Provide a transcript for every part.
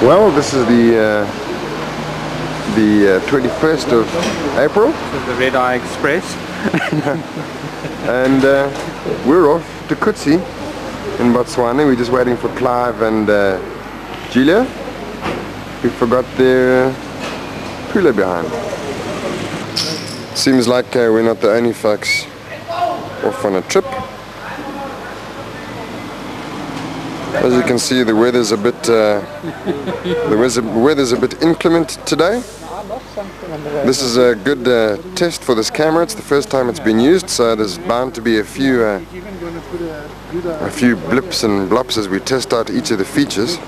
Well, this is the 21st of April. This is the Red Eye Express. And we're off to Khutse in Botswana. We're just waiting for Clive and Julia, who forgot their cooler behind. Seems like we're not the only folks off on a trip. As you can see, the weather's a bit inclement today. This is a good test for this camera. It's the first time it's been used, so there's bound to be a few blips and blops as we test out each of the features.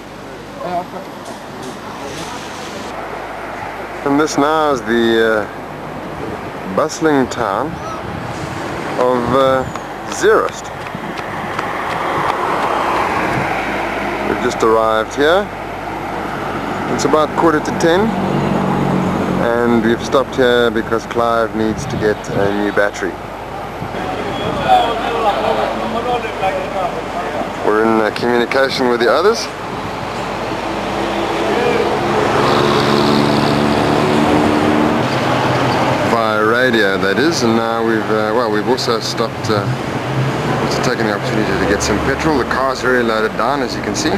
And this now is the bustling town of Zeerust. We've just arrived here. It's about 10:15, and we've stopped here because Clive needs to get a new battery. We're in communication with the others. Via radio, that is, and now we've also stopped taking the opportunity to get some petrol. The car's very loaded down, as you can see.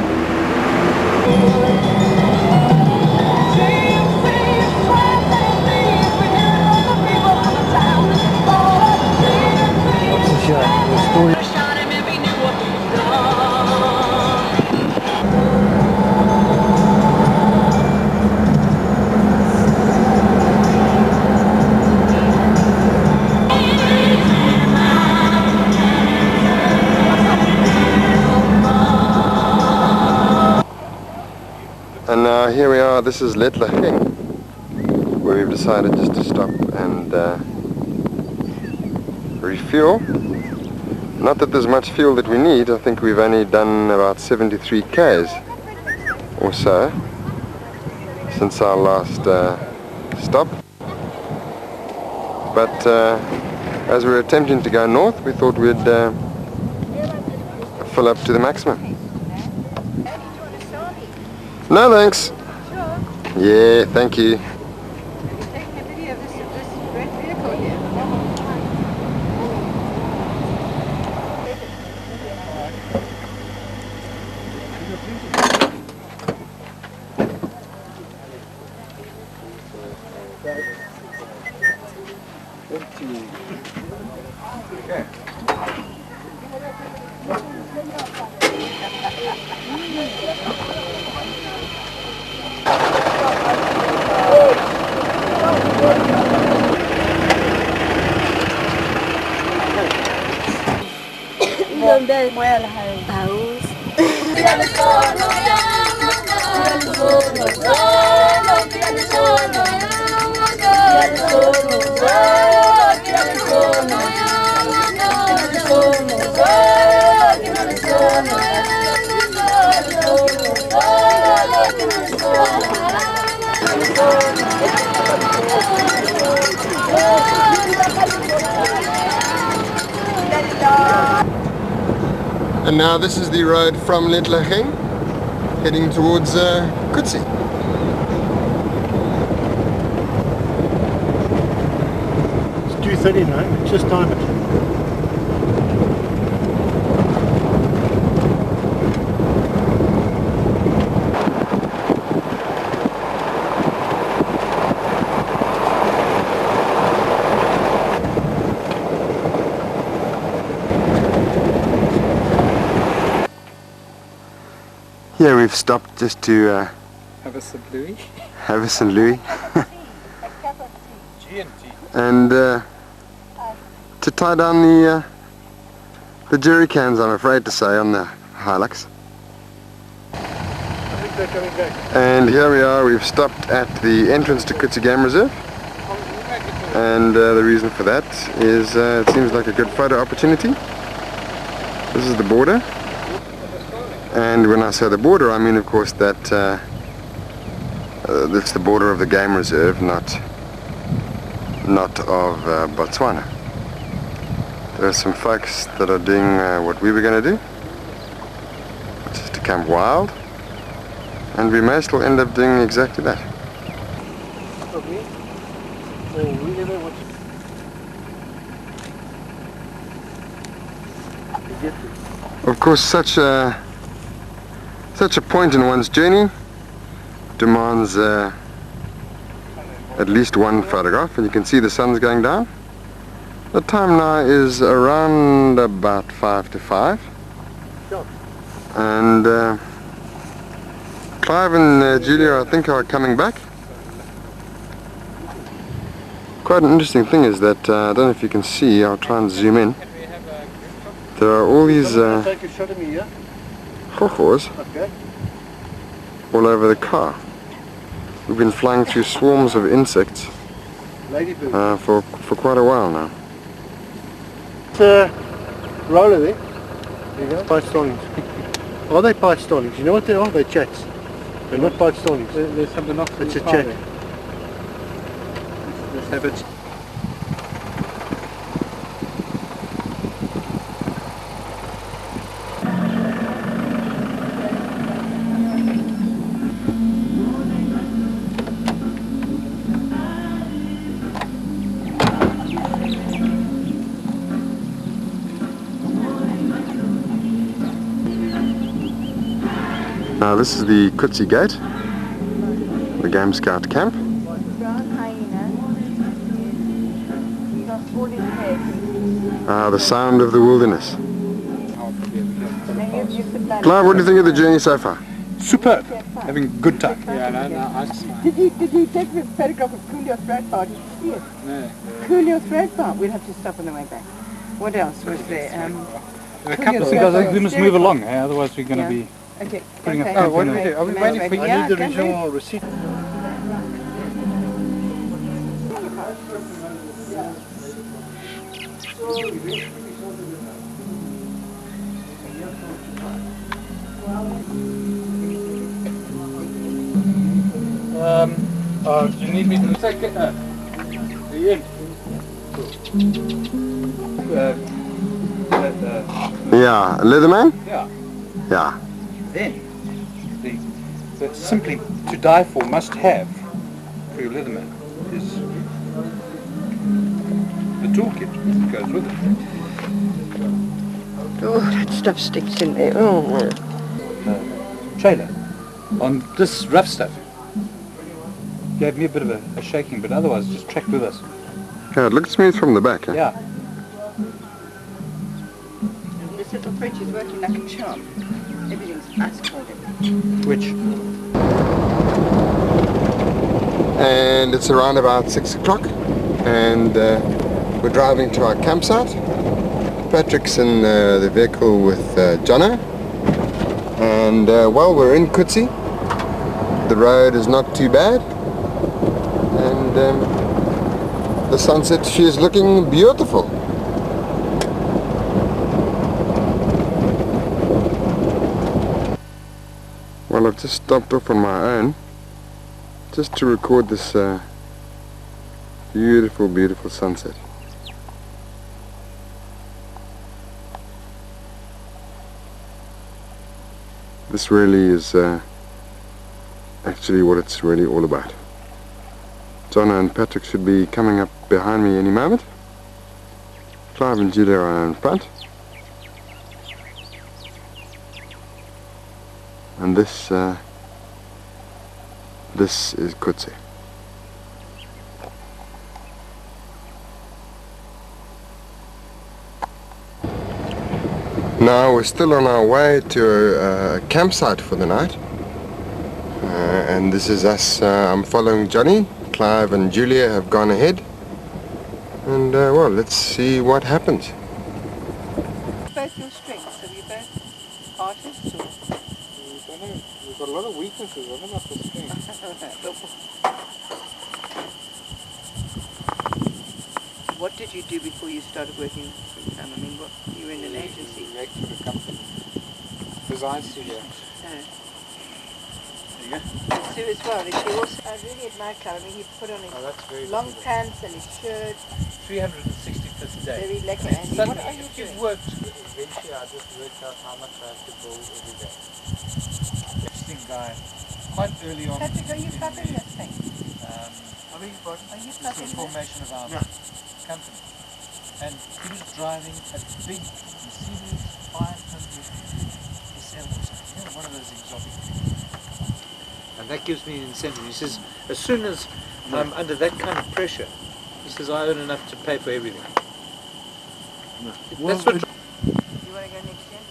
And now here we are, this is Letlacheng, where we've decided just to stop and refuel. Not that there's much fuel that we need. I think we've only done about 73 k's or so since our last stop. But as we're attempting to go north, we thought we'd fill up to the maximum. No thanks. Yeah, thank you. And now this is the road from Letlacheng heading towards Khutse. It's 2:30 now, just time it. Yeah, we've stopped just to Have a St. Louis. have a St. Louis and to tie down the jerry cans, I'm afraid to say, on the Hilux. I think they're coming back. And here we are, we've stopped at the entrance to Khutse Game Reserve, and the reason for that is it seems like a good photo opportunity. This is the border. And when I say the border, I mean, of course, that that's the border of the game reserve, not of Botswana. There are some folks that are doing what we were going to do, which is to camp wild And we may still end up doing exactly that. Okay. Oh, we never watch it. Of course, such a point in one's journey demands at least one photograph, and you can see the sun's going down. The time now is around about 5 to 5, and Clive and Julia, I think, are coming back. Quite an interesting thing is that, I don't know if you can see, I'll try and zoom in. There are all these Take a shot of me, yeah? chorchors Okay. all over the car. We've been flying through swarms of insects Ladybird. for quite a while now. It's a roller there. There you go. Pied starlings. Are they pied starlings? You know what they are? They're chats. They're not pied starlings. There's some binoculars. It's a chat. Let's have it. Now this is the Khutse Gate, the Game Scout camp. The sound of the wilderness. Clive, what do you think of the journey so far? Superb. Having a good time. Yeah, Did you take the photograph of Coolio's rat bar? Did you see it? No. Coolio's rat bar. We'll have to stop on the way back. What else was there? There are a couple of things. I think we must move along, otherwise we're going to be... Okay. Putting okay. up what do we do? Are we waiting for you? I need the original receipt. Do you need me to take it? Are you in? Yeah, Leatherman? Yeah. Yeah. Then, the simply to die for must have for your Leatherman is the toolkit that goes with it. Oh, that stuff sticks in there. Oh. Trailer on this rough stuff gave me a bit of a shaking, but otherwise just tracked with us. Yeah, it looks smooth from the back. Eh? Yeah. This little fridge is working like a charm. Everything's ice cold. Which? And it's around about 6 o'clock, and we're driving to our campsite. Patrick's in the vehicle with Jono, and well, we're in Khutse. The road is not too bad, and the sunset, she is looking beautiful. Well, I've just stopped off on my own just to record this beautiful, beautiful sunset. This really is actually what it's really all about. Jono and Patrick should be coming up behind me any moment. Clive and Julia are in front. And this is Khutse. Now we're still on our way to a campsite for the night, and this is us. I'm following Johnny. Clive and Julia have gone ahead, and well, let's see what happens. Both your strengths, have you both artists or? We've got a lot of weaknesses. I don't know about the strength. What did you do before you started working full time? I mean, what, you were in an agency? Direct to the company. Design studio. No. There you go. Sue as well. She also, I really admire Carl. I mean, he put on his That's very long difficult. pants and his shirt. 365th day. Very lekker. And So what are you you've doing? worked, eventually I just worked out how much I have to build every day. Interesting guy. quite early on. Patrick, are you flooding this thing? Are you the flooding this? formation of our company. And he was driving a big Mercedes 500 SM or something, one of those exotic things. And that gives me an incentive. He says, as soon as I'm under that kind of pressure, he says, I earn enough to pay for everything. That's what. You want to go next year?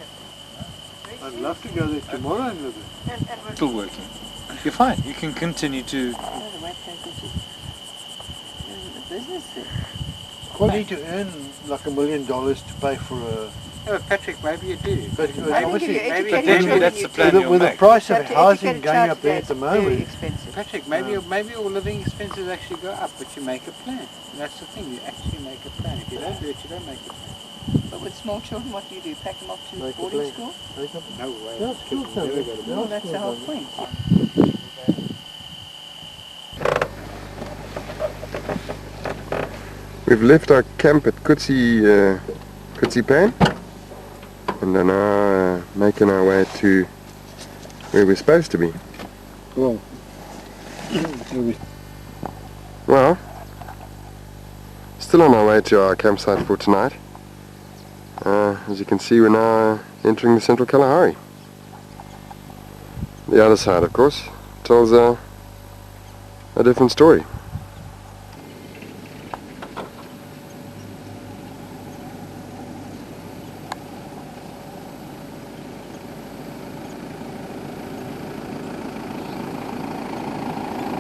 I'd love to go there tomorrow and live it. And Still working. You're fine. You can continue to. the white papers is the business there. Well, you need to earn like $1 million to pay for a... Oh, Patrick, maybe you do. But obviously, maybe that's the plan you'll with the make. price of But to housing educate a going child up there today at the is very moment, expensive. Patrick, maybe your living expenses actually go up, but you make a plan. That's the thing. You actually make a plan. If you don't do it, you don't make a plan. But with small children, what do you do? Pack them off to Make a boarding plan. school? No way. Yeah, school Kids will never go to No, boarding that's the whole point. We've left our camp at Khutse Pan and are now making our way to where we're supposed to be. well, Well, still on our way to our campsite for tonight. As you can see, we're now entering the central Kalahari. The other side, of course, tells a different story.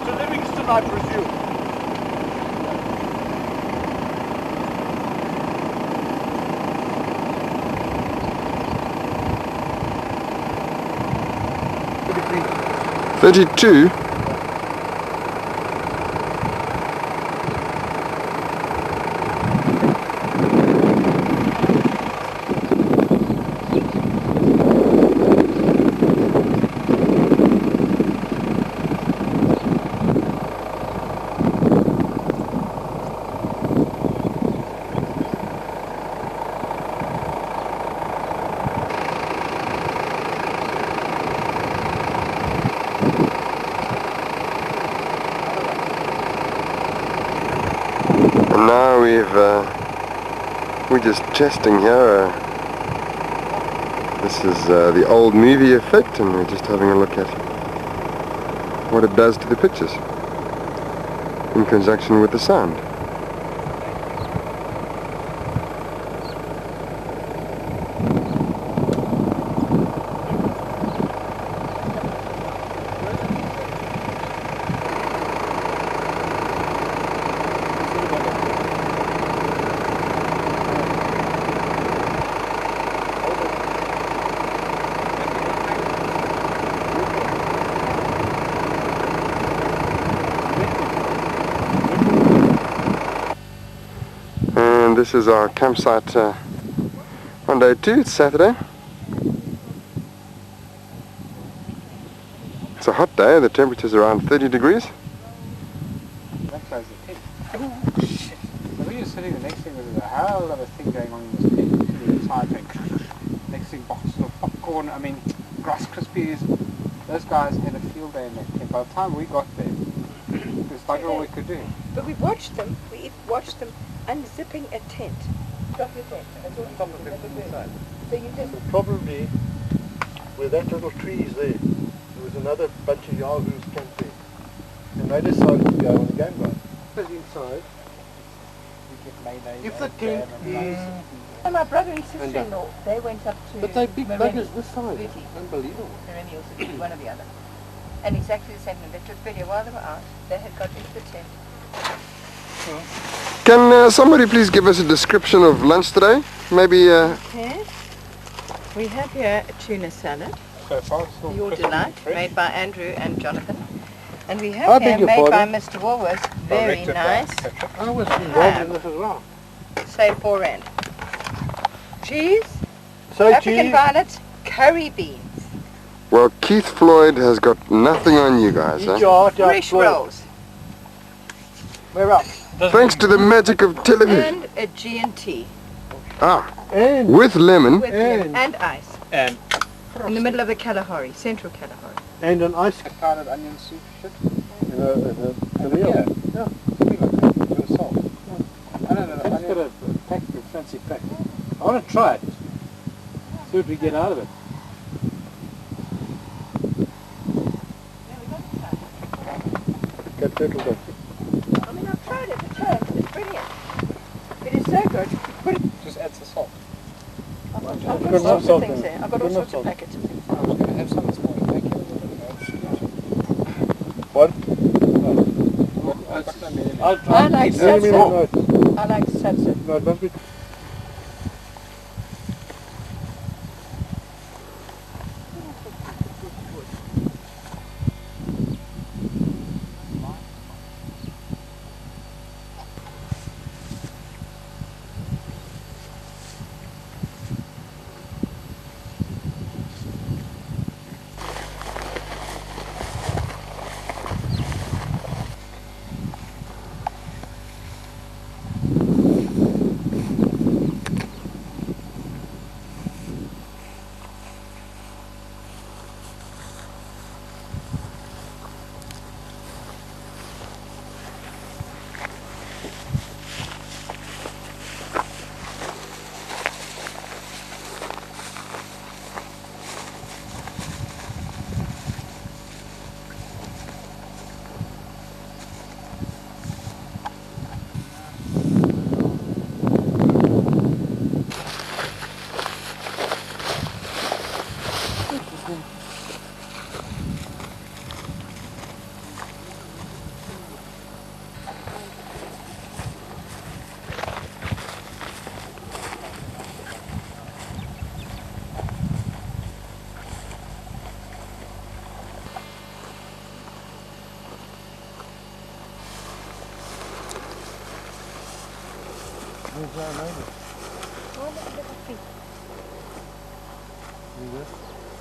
to Livingston, I presume. Between 32. And now we're just testing here. This is the old movie effect, and we're just having a look at what it does to the pictures in conjunction with the sound. And this is our campsite on day 2, it's Saturday. It's a hot day, the temperature's around 30 degrees. That guy's a pig. Oh, shit. So when you're sitting, the next thing was a hell of a thing going on in this tent. The entire thing. Next thing, boxes of popcorn, I mean, Rice Krispies. Those guys had a field day in that tent. By the time we got there, it was like all we could do. But we watched them unzipping a tent. Drop your tent. That's all you Top of it inside. So you just... probably where that little tree is there was another bunch of yahoos camped there. And they decided to go on a game ride. But inside, if the tent is... And my brother and sister-in-law, they went up to... But they're big Moreni. buggers this side. Beauty. Unbelievable. Moreni or City, one or the other. And exactly the same thing. They took video while they were out. They had got into the tent. Can somebody please give us a description of lunch today? Maybe Okay. We have here a tuna salad, So far, it's still your crisp delight, and fresh. made by Andrew and Jonathan. And we I have beg here, your made by pardon? Mr. Woolworth, very Directed by nice, Patrick. I was involved in this as well. say 4 rand. Cheese, So African cheese, violets, curry beans, well, Keith Floyd has got nothing on you guys, eat huh? your heart out, fresh Floyd. rolls, We're up. Thanks to the magic of television. and a G&T Ah, And with lemon. with And- lemon and ice And in the middle of the Kalahari, central Kalahari. And an ice That powdered onion soup shit. in a meal. Yeah. Yeah. With a salt. I don't know. It's got a pack, a fancy pack. I want to try it. See what we get out of it. Get turtle dog. I mean, I've tried it for turks. It's brilliant. It is so good. Put it. Just add the salt. I've got Good all enough sorts of salt, things then. here. I've got all Good sorts enough of packets of things. I was going to have some this morning. Thank you. What? I like salsa. No, I like salsa. no, it must be.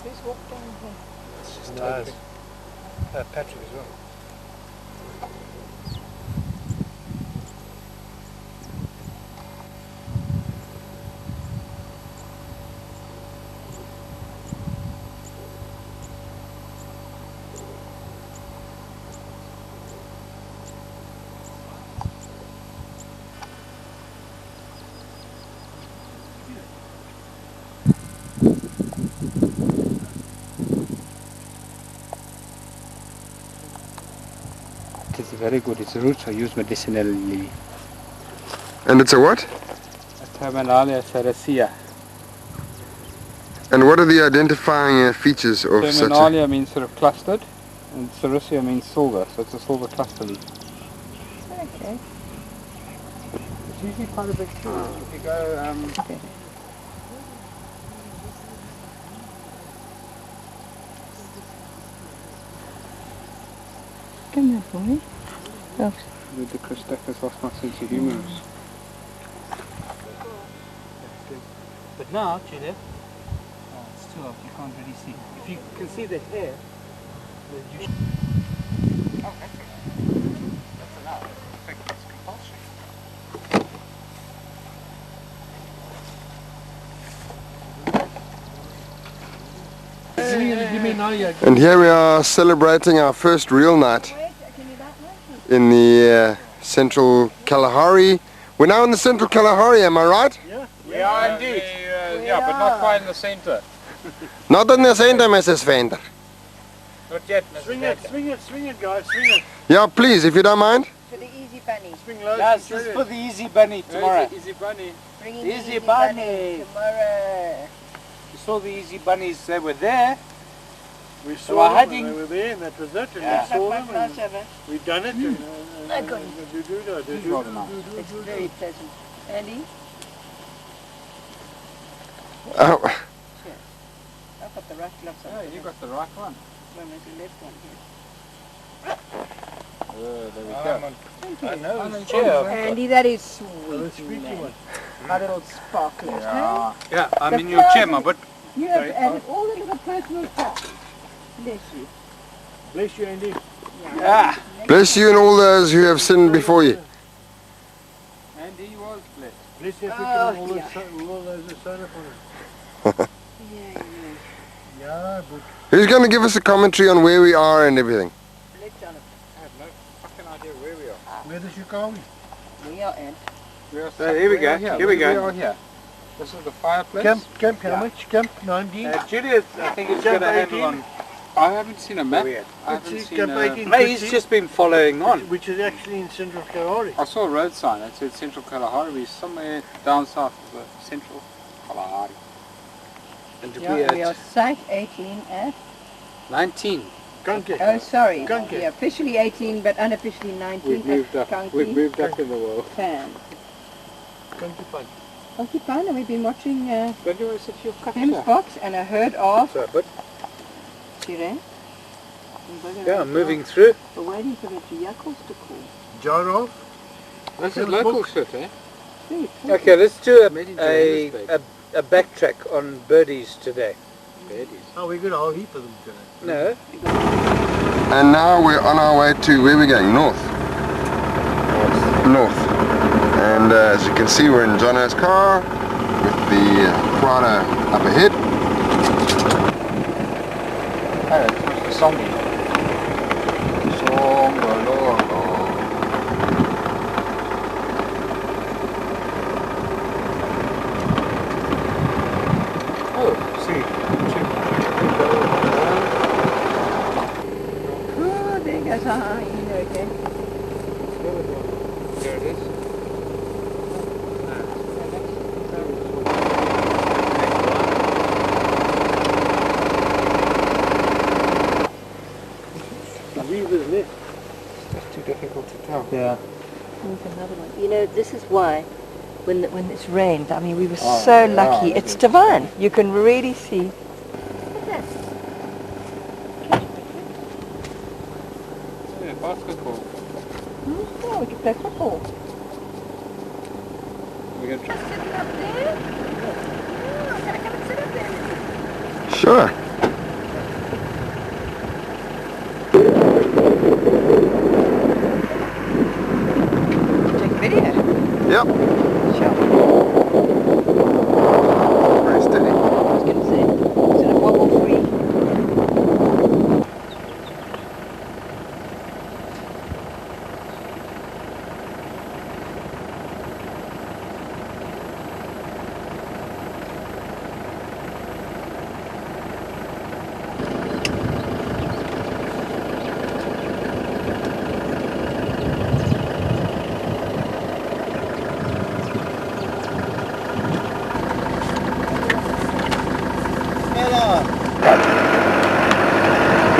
Who's walked down here? It's just Nice. Patrick as well. It is very good. Its roots are used medicinally. And it's a what? Terminalia sericea. And what are the identifying features of such a... Terminalia means sort of clustered, and sericea means silver, so it's a silver cluster leaf. Okay. It's usually quite a big tree. If you go, Okay. Come here, boy. Oh. with the Christopher's lost my sense of humour. But now, Julia, it's too dark, you can't really see. If you can see the hair, you should... Oh, that's allowed. In fact, it's compulsory. And here we are celebrating our first real night in the central Kalahari. We're now in the central Kalahari, am I right? We are indeed. Yeah, but not quite in the center. Not in the center, Mrs. Fender. Not yet, Mrs. Swing it, swing it, swing it, guys, swing it. Yeah, please, if you don't mind. For the easy bunny. Swing low. Yes, this is for the easy bunny tomorrow. Easy bunny. Bringing Easy the easy bunny. bunny tomorrow. You saw the easy bunnies, they were there. We They were saw them hiding. and they were there and that was it. And Yeah. we saw Like them my and class ever. we've done it. These rather nice. It's very pleasant. Andy, Oh, I've got the right gloves on. Yeah, you got the right one. One is the left one here. Oh, there we go. Thank you. I know. Cheer. Andy, that is The sweet. squeaky man. one. Our little sparklers, Yeah. Yeah, I'm The in your chair, fur- my butt. hey? You have added all the little personal stuff. Bless you. Bless you, Andy. Ah, bless you and all those who have sinned before you. and he was blessed. Bless you, Oh, all those yeah. all those soda for us. Yeah, yeah. Yeah, but Who's going to give us a commentary on where we are and everything? Let Jonathan. I have no fucking idea where we are. where does she go? We are at. We are here we go, are here we go. We are here. This is the fireplace. Camp how much? Camp 19? Juliet, I think it's got a handle on. I haven't seen a map. Where we at? I haven't It's seen Camp a... 18. Mate, he's just been following on. Which is actually in central Kalahari. I saw a road sign that said Central Kalahari. We're somewhere down south of the Central Kalahari. And to be Yeah, we are at site 18 at. 19. Kanke. Oh, sorry. Kanke. Yeah, officially 18, but unofficially 19 We've moved at up. Kanke We've moved up in the world. Fan. Kanke Pan. Kanke Pan, and we've been watching Don't you want to sit your cup Tim's here? box and a herd of So, but Sirene. yeah, moving through. We're waiting for the jackals to call. Jarov. This is Tim's local book. shit, eh? Very cool. Okay, let's do Made in a backtrack on birdies today. Oh, we got a whole heap of them today. No, And now we're on our way to, where are we going? North. North. And as you can see, we're in Jono's car with the Prada up ahead. Oh, it's the song. oh, see. Oh, there goes our hyena again. There it is. The weaver's nest. It's too difficult to tell. Yeah. Here's another one. You know, this is why, when it's rained, I mean, we were Oh, so yeah, lucky. it It's is. divine. You can really see. Yeah, basketball. Yeah, we can play football. We're going to try. Sitting up there? Oh, can I come and sit up there? Sure. Take video. Yep. Sure. Very steady. I was going to say, sort of wobble free.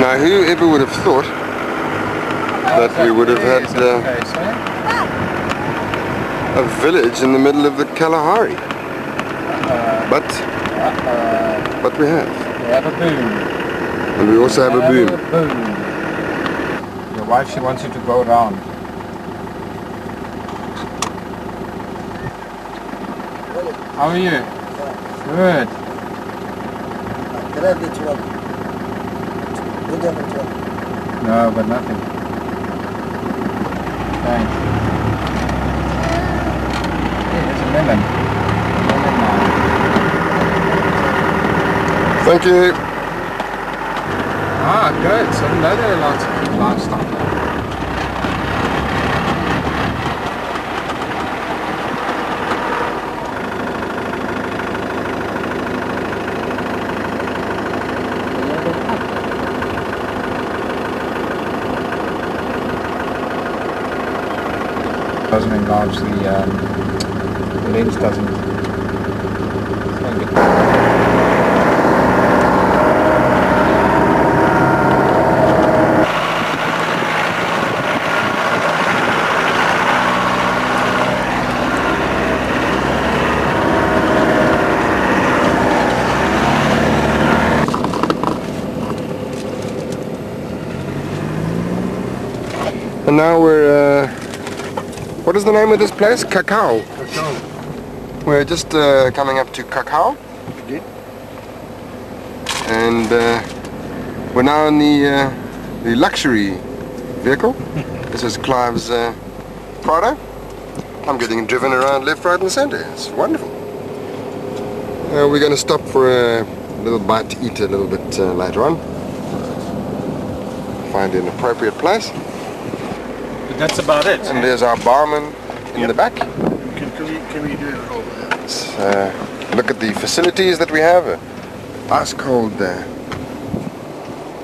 Now, whoever would have thought that we would have had a village in the middle of the Kalahari? But we have. We have a boom. And we also have a boom. Your wife, she wants you to go around. How are you? Good. No, but nothing. Thanks. Hey, there's a melon. Melon now. Thank you. Ah, good. So another lots of livestock. Doesn't enlarge the lens doesn't. Thank you. And now we're, what is the name of this place? Cacao. We're just coming up to Cacao. Again? And we're now in the luxury vehicle. This is Clive's Prada. I'm getting driven around left, right and center. It's wonderful. We're going to stop for little bite to eat a little bit later on. Find an appropriate place. But that's about it. And there's our barman in the back. Can we do it all? Let's look at the facilities that we have. Ice cold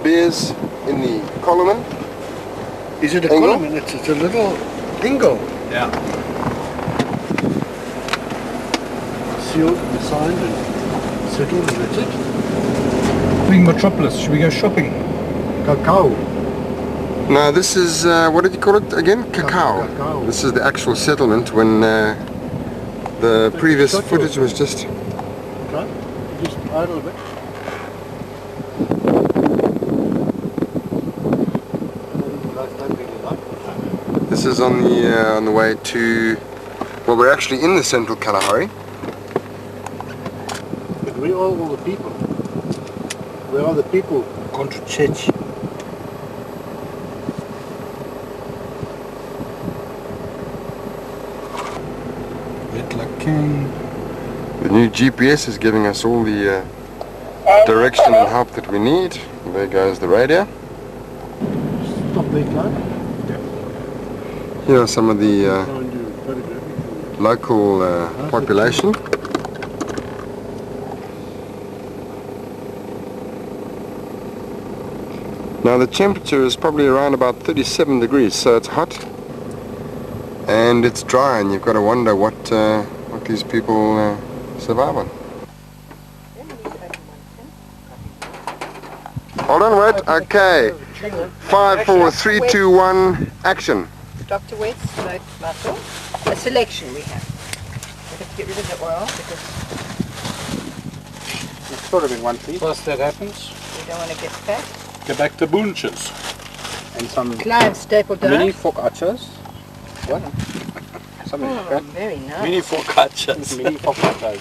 beers in the column. Is it a Dingle? column? It's a little dingle. Yeah. Sealed and signed and settled, and that's it. Big metropolis. Should we go shopping? Cacao. No, this is, what did you call it again? Cacao. Cacao. This is the actual settlement when the previous footage was just... Okay. Just idle a bit. This is on the way to... Well, we're actually in the central Kalahari. But we are all the people. We are the people gone to church. The new GPS is giving us all the direction and help that we need. There goes the radio. Stop there, Clark. Here are some of the Go and do photography. local population. Now the temperature is probably around about 37 degrees, so it's hot and it's dry, and you've got to wonder what these people survive on. Hold on, wait. Okay. 5, 4, 3, 2, 1, action. Dr. West's smoked mussel. A selection we have. We have to get rid of the oil because It's sort of in one piece. Plus that happens. we don't want to get fat. Get back to boonches. And some Clive staple mini dice. focaccias. What? Something like that. Very nice. Mini focaccias. Mini focaccias.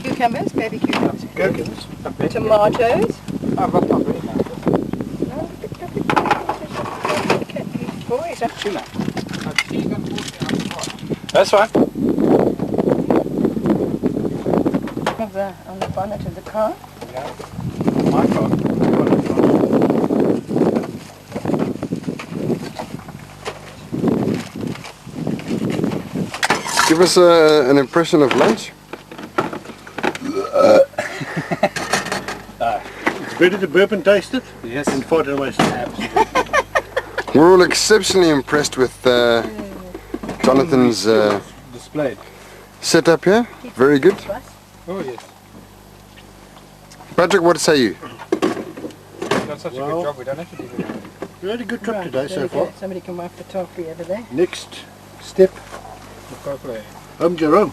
Cucumbers, baby cucumbers. Gherkins. Tomatoes. Oh, that's not very nice. No, okay, boys. Tuna. That's fine. On the bonnet of the car. My car. Give us an impression of lunch. It's better to burp and taste it Yes. than fart and waste it. We're all exceptionally impressed with Jonathan's Displayed. setup here. Very good. Oh yes. Patrick, what say you? You've done such a Well, good job. We don't have to do that. We had a good trip today so there we far. go. Somebody can wipe the toffee over there. Next step, home Jerome.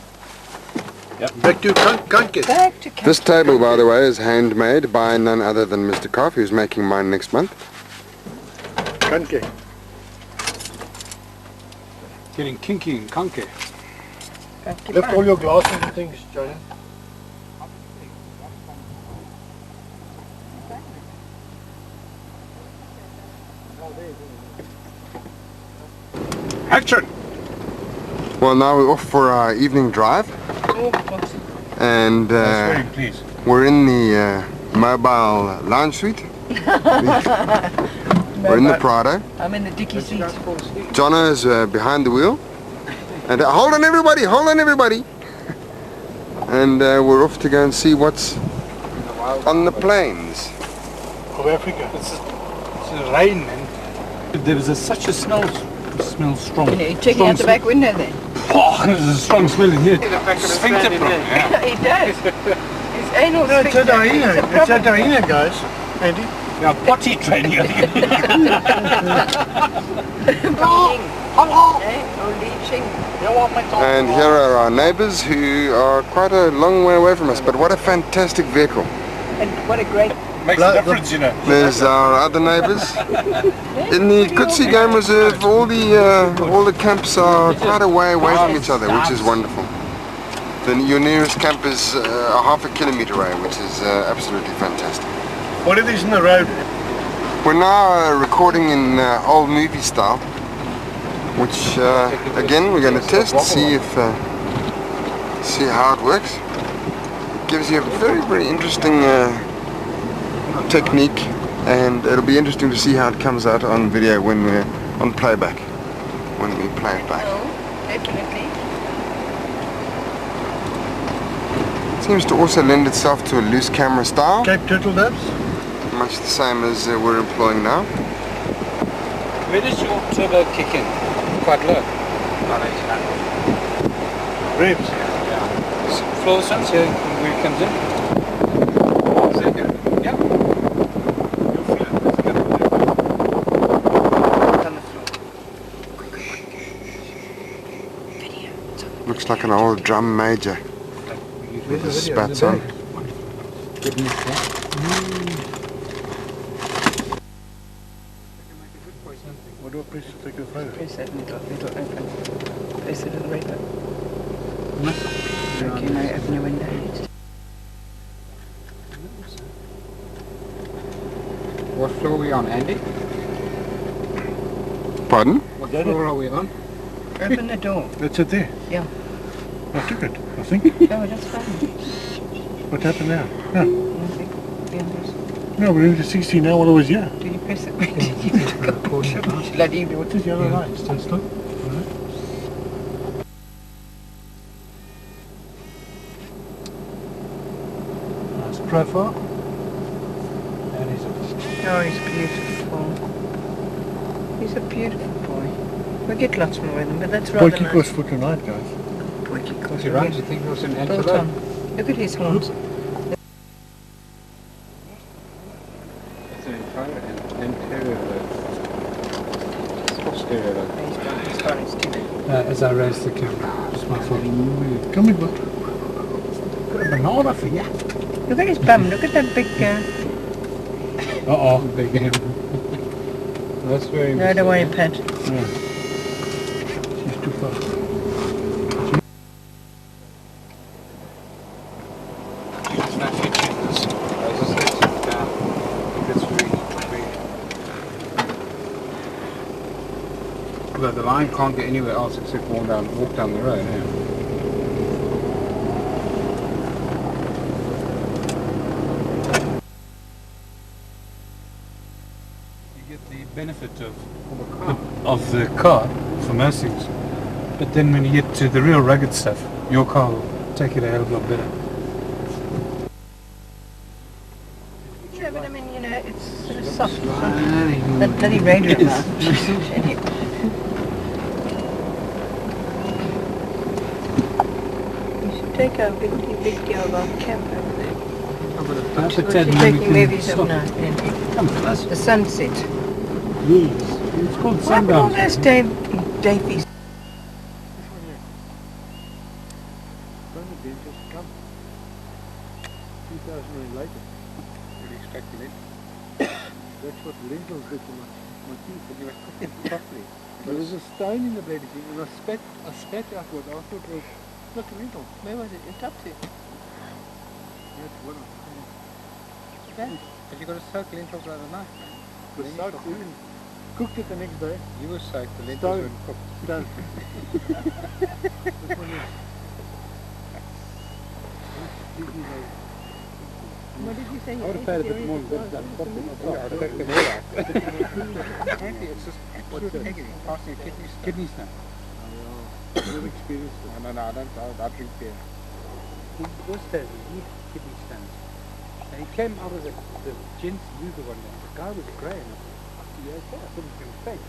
Yep. Back to Kanke. Back to This table, by the way, is handmade by none other than Mr. Koff, who's making mine next month. Kanke. Getting kinky and kunky. Lift all your glasses and things, Johnny. Action! Well, now we're off for our evening drive, and please. we're in the mobile lounge suite. We're in the Prado. I'm in the dicky seat. Jono is behind the wheel. And hold on everybody, hold on everybody. And we're off to go and see what's on the plains. Of Africa. It's rain, man. There was such a smell. It smells strong. You know, you're checking out the back window there. Oh, there's a strong smell in here. Sphincter problem. Yeah. He does. His anal No, it's a sphincter is hyena. a It's a problem. hyena, guys. Andy. Now potty training. Leeching. Or leeching. And here are our neighbors who are quite a long way away from us, but what a fantastic vehicle. And what a great... Makes a difference, you know. There's our other neighbors. In the Khutse Game Reserve, all the camps are quite a way away from each other, which is wonderful. Then your nearest camp is a half a kilometre away, which is absolutely fantastic. What it is in the road? We're now recording in old movie style, which again we're going to test, see how it works. gives you a very interesting technique, and it'll be interesting to see how it comes out on video when we're on playback, when we play it back. Oh, definitely. It seems to also lend itself to a loose camera style, Cape turtle doves? much the same as we're employing now. Where does your turbo kick in? Quite low. Revs. Floor sense here where it comes in. Yeah. On the floor. Looks like an old drum major with the spats on. What do I press to take a photo? Press that little open. Press it in the right way. Okay, now open your window. What floor are we on, Andy? Pardon? What floor are we on? Open the door. That's it there. Yeah. I took it, I think. Oh, that's fine. What happened now? No. Nothing. Yeah, there's- No, we're into 16 now, what I was here. Did you press it? Did you took a portion? Bloody What is the other line? Stand still. Nice profile. And he's a Oh, he's beautiful. He's a beautiful boy. We get lots more of them, but that's rather Poiky nice. goes for tonight, guys. Poiky He runs, you think it was an Built antelope? on. Look at his horns. It's an anterior lobe. Posterior lobe. He's got his teeth. As I raise the camera, just my fault. Come here, bud. Got a banana for you. Look at his bum. Look at that big. Uh-oh, big game. That's very No, don't worry, Pat. She's too far. There's no future in this. As I said, it's really. But the line can't get anywhere else except walk down the road. Yeah. You get the benefit of the car for most things. But then when you get to the real rugged stuff, your car will take it a hell of a lot better. Yeah, but I mean, you know, it's sort of soft. That bloody radio mouth. You should take our big girl of our camp over there. But She's then we taking can movies stop. up now. Yeah. Come close. The sunset. Yes. It's called What happened to all sundown. those Davies? Only dentist come. 2,000 years later. What do you expect to live? That's what lentils did to my teeth. You must cook it properly. There was a stone in the bloody thing, and I spat out what I thought was like a lentil. Where was it? In Topsy. That's what I But you got to soak lentils overnight, man. was soaked in. Cooked it the next day. You were soaked, the lentils Stone. weren't cooked. Done. This one is. What did you say? I would have paid a bit more than that. Yeah, I took them all out. Apparently it's just absolute agony, passing a kidney stone. Kidney stone. Good experience. No, I don't. I drink beer. He was there, he had kidney stones. And he came out of the gents user one day. The guy was grey and I thought, fuck, you okay? I thought he was going to fake.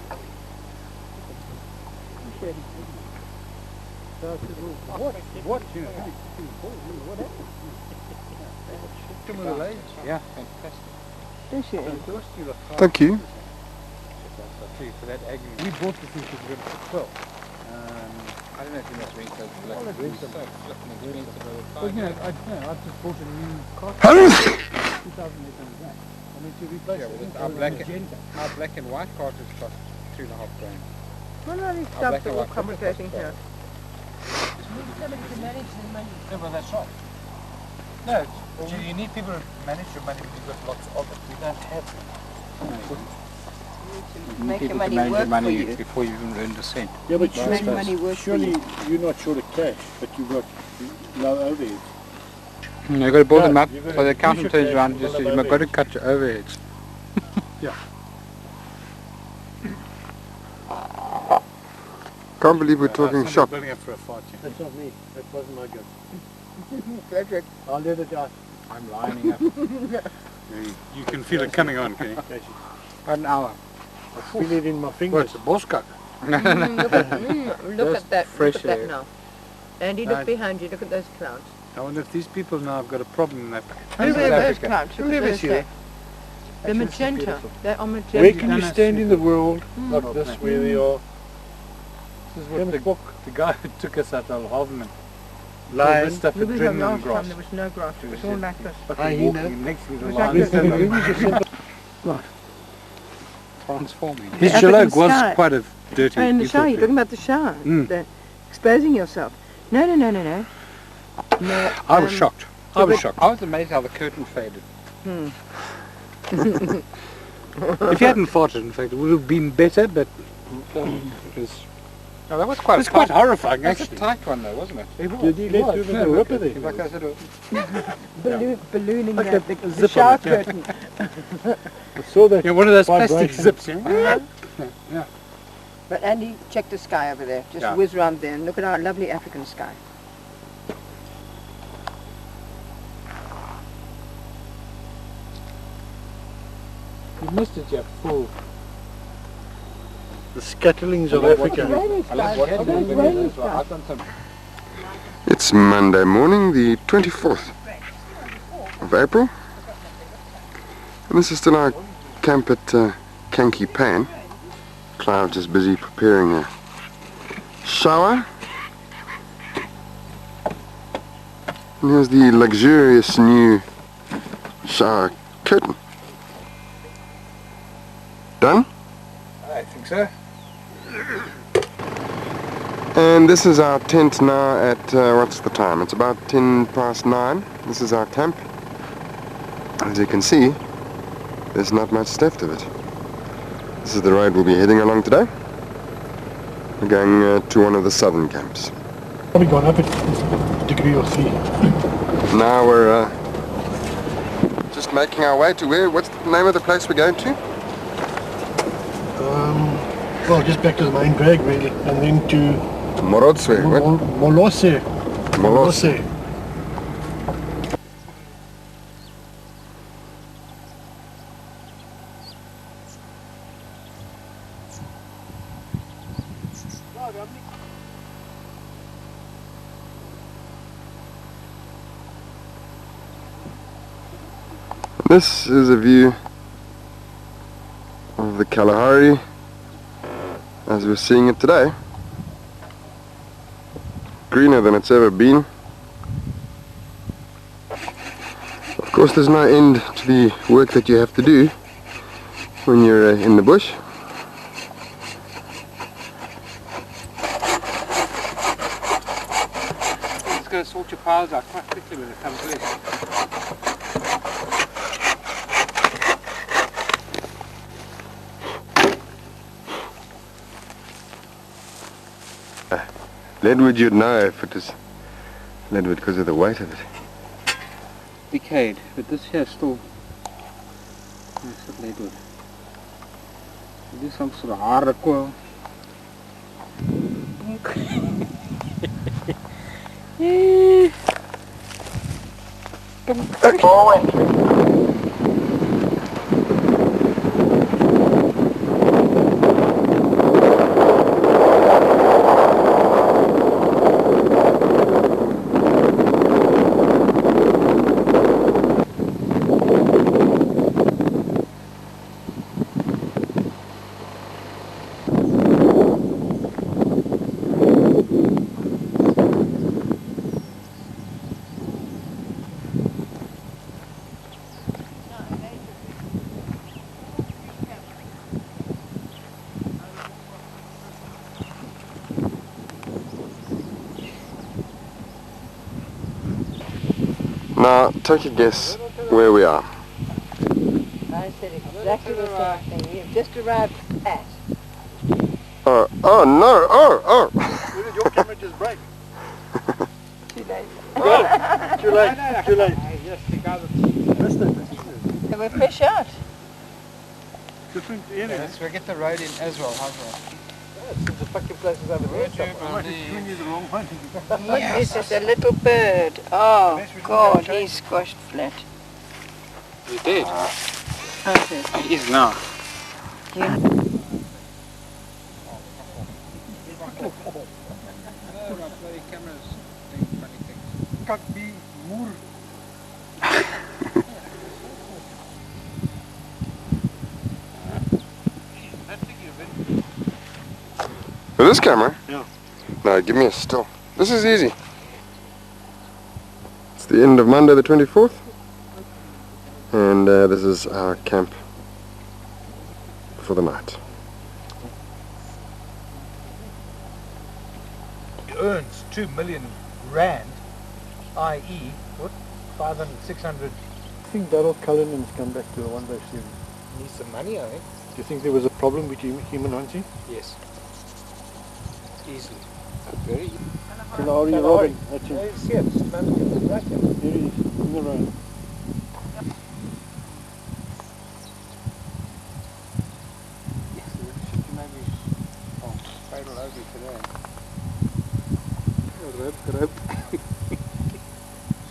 He shared his kidney. So I said, well, what, you know, what happened? Took him with a leg. Yeah, fantastic. Thank you. I'll tell you, for that agony. We bought the thing because we got it for 12. I don't know if you must drink those black. Well, I drink them. So flipping expensive all the Well, time. you know, I just bought a new car. 2,800 rand. I mean, to replace Yeah, it. well, So our it was black, magenta. our black and white cartridge cost $2.5 grand. Well, no, these Our stuff black are and all white complicating cost here. Yeah, well, that's right. No, you need people to manage your money when you've got lots of it. We don't have them. You Make need your people to money manage work your for money you. before you even earned a cent. Yeah, but Right. Make money work for surely you. you're not short of cash, but you've got low overheads. You've got to build No, them up, you've got so the to accountant use your turns around and cash just and says, build you've up got to cut your overheads. Can't believe we're talking shop. Building up for a fortune. That's not me. That wasn't my gun. Frederick. I'll let it out. I'm lining up. You can feel it coming on, can you? Casey. About an hour. I feel it in my Well, fingers. it's a boskak. Look Just at that. fresh Look at air. that now. Andy, look Right. behind you. Look at those clouds. I wonder if these people now have got a problem in their Look South at those Africa. clouds. You Look live at is those here. there. The Actually, this is magenta. beautiful. They're on magenta. Where can you Done stand in the world like Oh, this man. where they are? This is what the guy who took us at Al Halverman. Lion. This stuff Look with at adrenaline last grass. time there was no grass. It was all like this. Hyena. Next to It the was line. like this. Transforming. His The jalog African was sky. quite a dirty. Oh, in the beautiful shower. You're thing. talking about the shower. Mm. The exposing yourself. No. No, I was shocked. I was shocked. I was amazed how the curtain faded. If you hadn't fought it, in fact, it would have been better, but it was No, that was quite It's quite horrifying, That's a actually. tight one though, wasn't it? Did he let you No, the look ripper at there? Like I said, Ballooning Like a the zip on shower it, yeah. curtain. I saw that. Yeah, one of those plastic vibration. zips. Yeah. Yeah. But Andy, check the sky over there. Just Yeah. whiz round there and look at our lovely African sky. You missed it, yeah, full. The scatterings of Africa. I've done some. It's Monday morning, the 24th of April. And this is still our camp at Kanky Pan. Clive just busy preparing a shower. And here's the luxurious new shower curtain. Done? I think so. And this is our tent now at, what's the time? It's about 9:10. This is our camp. As you can see, there's not much left of it. This is the road we'll be heading along today. We're going to one of the southern camps. Probably gone up a degree or three. Now we're just making our way to where, what's the name of the place we're going to? Well, just back to the main drag really, and then to Morotswe. What? Molose. Molose. This is a view of the Kalahari as we're seeing it today. Greener than it's ever been. Of course, there's no end to the work that you have to do when you're in the bush. It's going to sort your piles out quite quickly when it comes less. Leadwood, you'd know if it was leadwood because of the weight of it. Decayed, but this here is still it's leadwood. It is some sort of harde coil. Now, take a guess where we are. I said exactly the same thing. You've just arrived at. Oh no, oh! Where did your camera just break? Too late. Too late, too late. Yes, the guy that Missed it. They were fish out. Different area. Let's get the road in as well. How's that? There's a fucking places over there. I might have given you the wrong one. This is a little bird. Oh, God, he's squashed flat. he did. Okay. He is now. Kak die moer. With this camera? Yeah. No, give me a still. This is easy. It's the end of Monday the 24th. And this is our camp for the night. He earns 2 million rand, i.e. what? 500, 600. I think Darryl Cullinan's come back to a one-day series. Needs some money, I think. Do you think there was a problem with human hunting? Yes. Easily. Very easy. Kalahari Robin, that's him. There you see it. It's right here. Here he is, in the rain.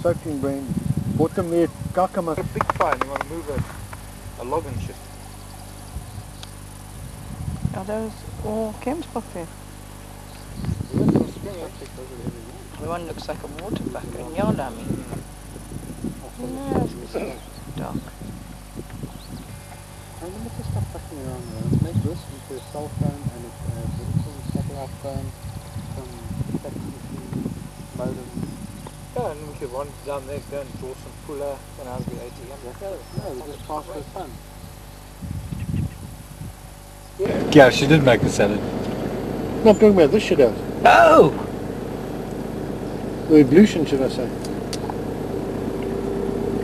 Soaked in brandy. Bottom there, kakama. A big fire and you want to move a log and shit. Are those all camps up there? The one looks like a water bucket in Yardami. No, it's dark. I'm going to stop fucking around there. Make this into a cell phone and a beautiful satellite phone, some fax machine, modem. Yeah, and we could wander down there, go and draw some pulla when I was the ATM. No, we just pass for fun. Yeah, she did make a salad. No, I'm talking about this shit house. Oh! Or evolution, should I say.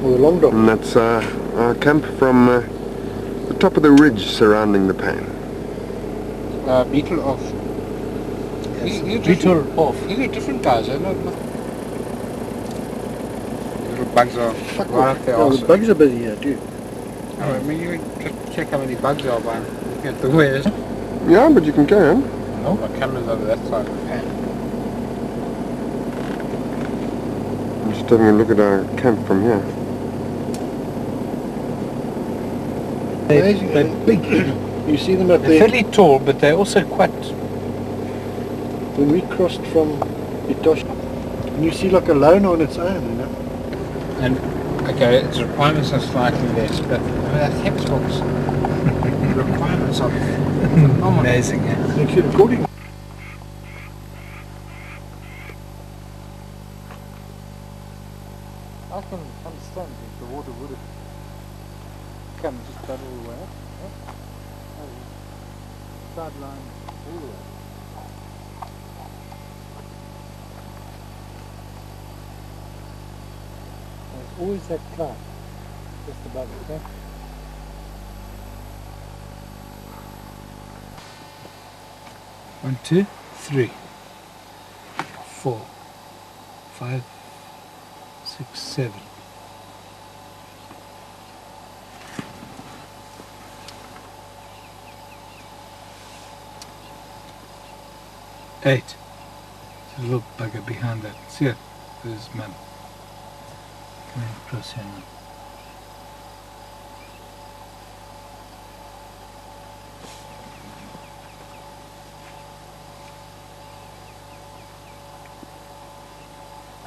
Or the long dog. And that's our camp from the top of the ridge surrounding the pane. Beetle off. Yes. Beetle off. You need different guys, eh? Not little bugs are Fuck right off. up there Oh, also. the bugs are busy here, too. Oh, I mean, you just check how many bugs are by looking at the wares. Yeah, but you can carry on. No, my camera's over that side of the pan. I'm just having a look at our camp from here. Amazing. They're big. You see them up They're there. fairly tall, but they're also quite... When we crossed from Itosh, and you see like a lona on its own, you know. And, okay, its requirements are slightly less, but I mean, that textbook's requirements are phenomenal. Amazing, yeah. Actually, according I can understand if the water would have come just about all the way up. Yeah? Sideline all the way. There's always that cloud just above it, yeah? One, two, three, 4, 5, 6, 7. Eight. There's a little bugger behind that. See it? There's mum. Coming across here now.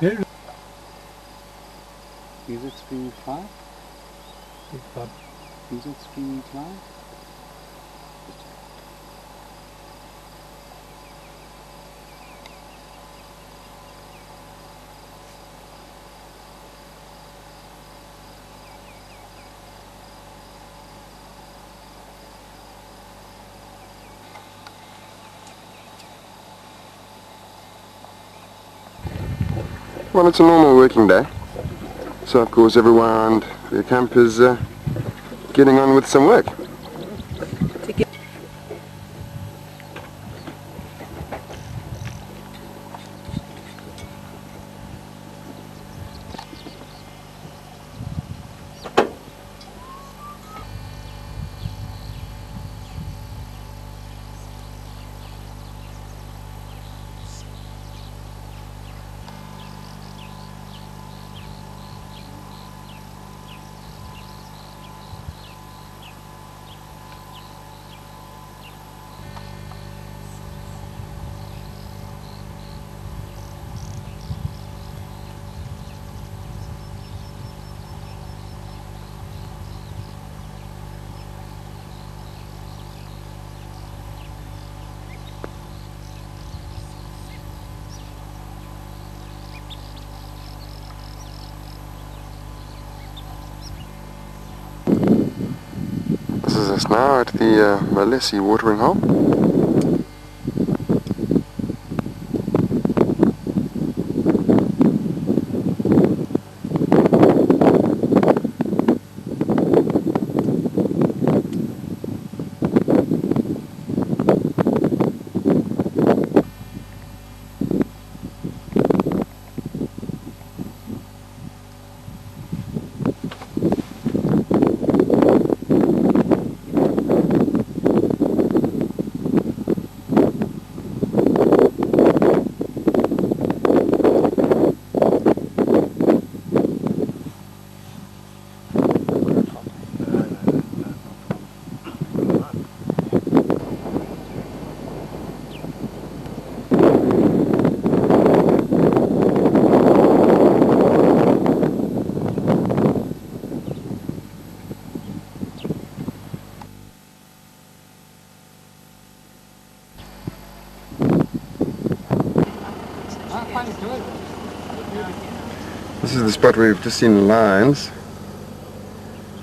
There. Is it stream 5? Big bug. Is it stream 5? Well, it's a normal working day. So of course everyone around the camp is getting on with some work. passes us now at the Malesi watering hole. This is the spot where we've just seen lions.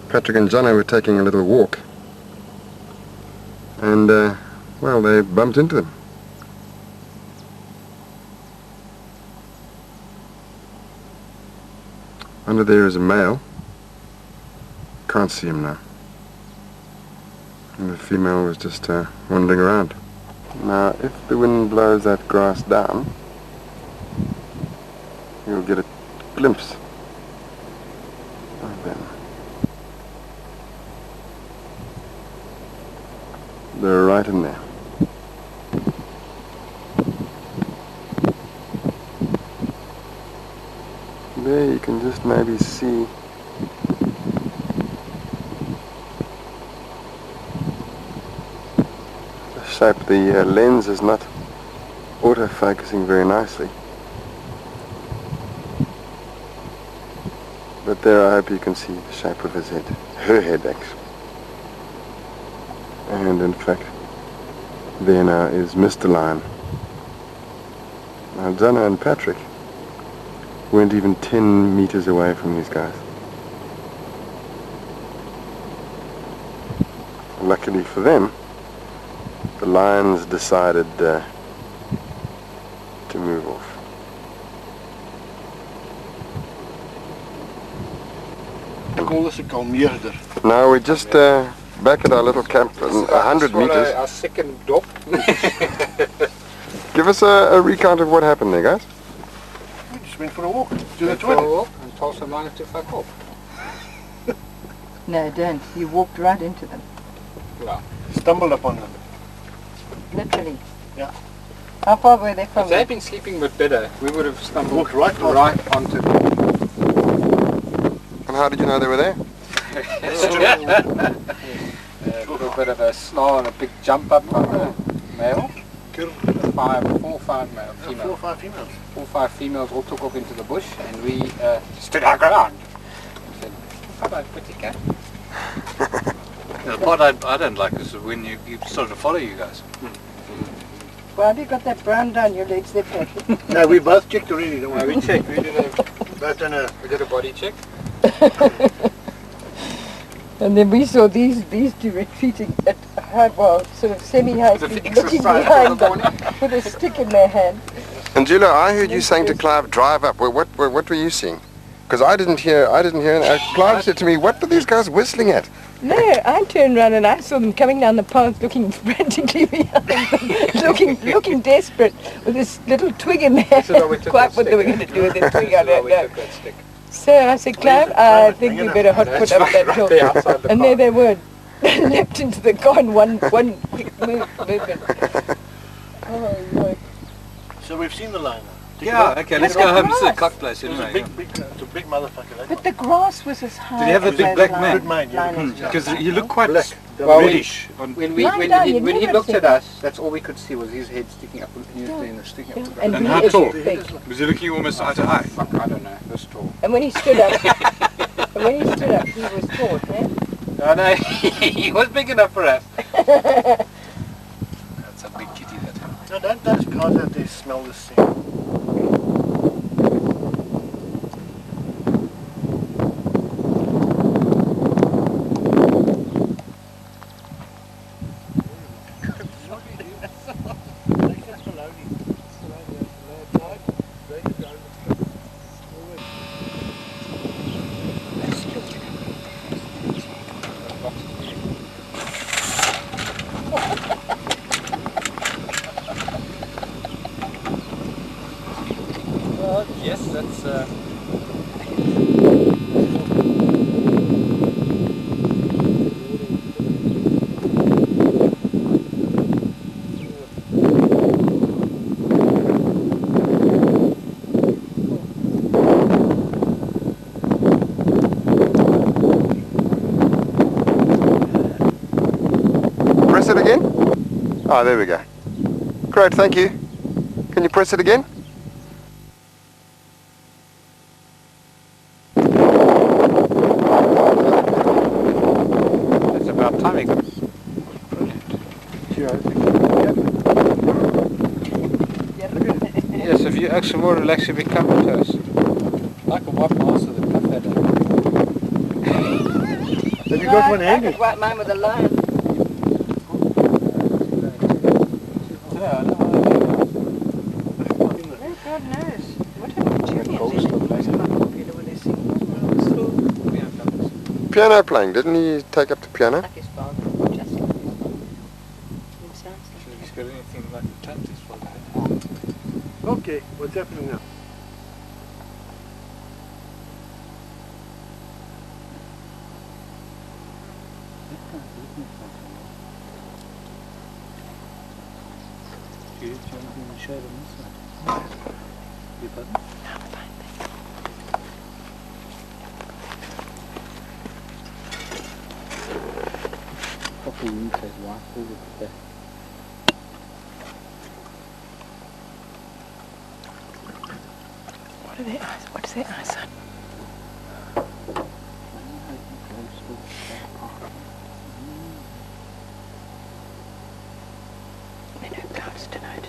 Patrick and Jono were taking a little walk, and well, they bumped into them. Under there is a male. Can't see him now. And the female was just wandering around. Now, if the wind blows that grass down, you'll get a glimpse of them. They're right in there. There you can just maybe see the shape. The lens is not auto-focusing very nicely. But there I hope you can see the shape of his head. Her head actually. And in fact, there now is Mr. Lion. Now Jono and Patrick weren't even 10 meters away from these guys. Luckily for them, the lions decided to move off. Now we're just back at our little camp, 100 meters. Our second dop. Give us a recount of what happened there, guys. We just went for a walk to the Went for a toilet. walk and told some lions to fuck off. No, don't. You walked right into them. Well, Stumbled upon them. Literally. Yeah. How far were they if from they'd you? been sleeping a bit better, we would have stumbled Walked right past right onto them. And how did you know they were there? A little bit of a snarl and a big jump up on the male. 4 or 5 male, 4 female. or 5 females. 4 or 5 females all took off into the bush, and we stood our ground. And said, how about pretty cat? The part I don't like is when you sort of follow you guys. Well, have you got that brown down your legs there, Patrick? No, we both checked already, don't we? We checked, we did a body check. And then we saw these two retreating at high, well, sort of semi-high With a speed, fixer looking sign behind for the them with a stick in their hand. And Julia, I heard you saying to Clive, drive up. What were you seeing? Because I didn't hear. Clive said to me, what were these guys whistling at? No, I turned around and I saw them coming down the path looking frantically behind them, looking desperate with this little twig in their This is why we hand. took Quite that what they were stick. going to do with the This twig, is I why don't we know. took that stick. So I said, Clive, I think we better hot put up that hill. Right there outside the And car. there they were, leapt into the car in one quick movement. Oh, Lord. So we've seen the lion now. Take it Yeah, out. okay, let's Look go at home to the grass. cock place It was a anyway. it's a big motherfucker. That But the grass was as high. Did he have a as big those black lines- man? Good mind, yeah. lines. Because you look quite Black. Well, reddish. When Lying down, he you'd never looked see at that. us, that's all we could see was his head sticking up, sticking up. the And And he how is tall? big. Was he looking almost eye to eye? Fuck, I don't know, this tall. And when he stood up, he was tall, eh? No, no, he was big enough for us. That's a big kitty that time. No, don't those guys out there smell this thing? Yes, that's Press it again? Ah, there we go. Great, thank you. Can you press it again? it's about timing. Yes, if you actually more relaxed, you become toast. I can wipe my ass with a cup header. Have you got one I handy? could wipe mine with a line. Yeah, I know. Oh, God knows. What happened to you? Popular with this thing. Piano playing, didn't he take up the piano? Like his father, just like his father. It sounds like If he's got anything like a tent, he's for that. Okay, what's happening now? What are their eyes? What is their eyesight? There are no clouds tonight.